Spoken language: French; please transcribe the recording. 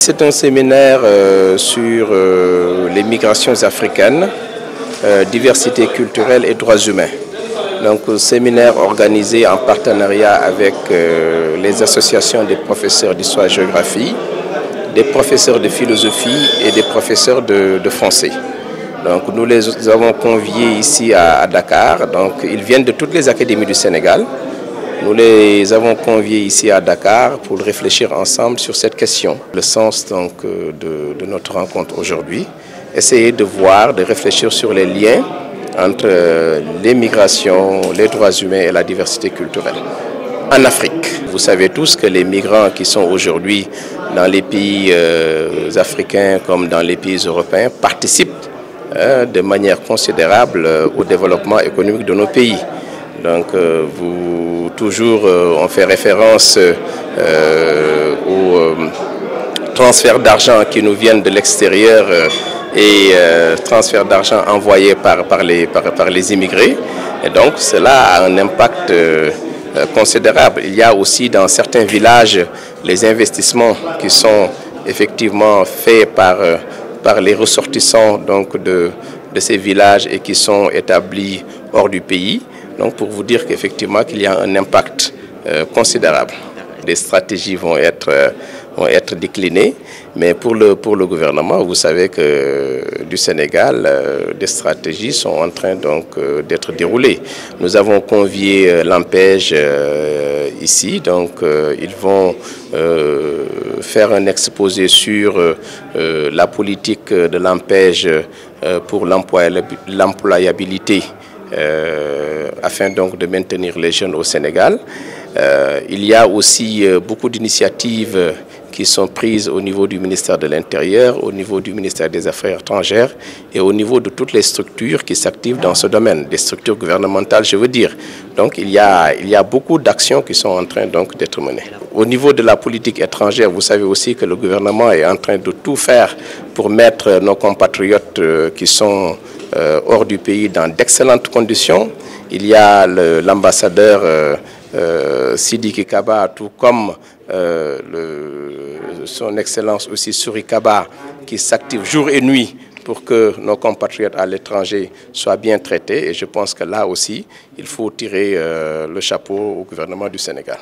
c'est un séminaire sur les migrations africaines, diversité culturelle et droits humains. Donc, séminaire organisé en partenariat avec les associations des professeurs d'histoire-géographie, des professeurs de philosophie et des professeurs de français. Donc, nous les avons conviés ici à Dakar. Donc, ils viennent de toutes les académies du Sénégal. Nous les avons conviés ici à Dakar pour réfléchir ensemble sur cette question. Le sens donc, de notre rencontre aujourd'hui, essayer de voir, de réfléchir sur les liens entre les migrations, les droits humains et la diversité culturelle. En Afrique, vous savez tous que les migrants qui sont aujourd'hui dans les pays africains comme dans les pays européens participent de manière considérable au développement économique de nos pays. Donc, on fait référence aux transferts d'argent qui nous viennent de l'extérieur et transferts d'argent envoyés par les immigrés. Et donc, cela a un impact considérable. Il y a aussi dans certains villages les investissements qui sont effectivement faits par les ressortissants donc, de ces villages et qui sont établis hors du pays. Donc pour vous dire qu'effectivement qu'il y a un impact considérable. Des stratégies vont être déclinées, mais pour le gouvernement, vous savez que du Sénégal, des stratégies sont en train donc d'être déroulées. Nous avons convié l'ANPEJ ici, donc ils vont faire un exposé sur la politique de l'ANPEJ pour l'employabilité afin donc de maintenir les jeunes au Sénégal. Il y a aussi beaucoup d'initiatives qui sont prises au niveau du ministère de l'Intérieur, au niveau du ministère des Affaires étrangères et au niveau de toutes les structures qui s'activent dans ce domaine, des structures gouvernementales, je veux dire. Donc il y a beaucoup d'actions qui sont en train donc d'être menées. Au niveau de la politique étrangère, vous savez aussi que le gouvernement est en train de tout faire pour mettre nos compatriotes qui sont hors du pays dans d'excellentes conditions. Il y a l'ambassadeur Sidiki Kaba, tout comme son Excellence aussi Souri Kaba, qui s'active jour et nuit pour que nos compatriotes à l'étranger soient bien traités. Et je pense que là aussi, il faut tirer le chapeau au gouvernement du Sénégal.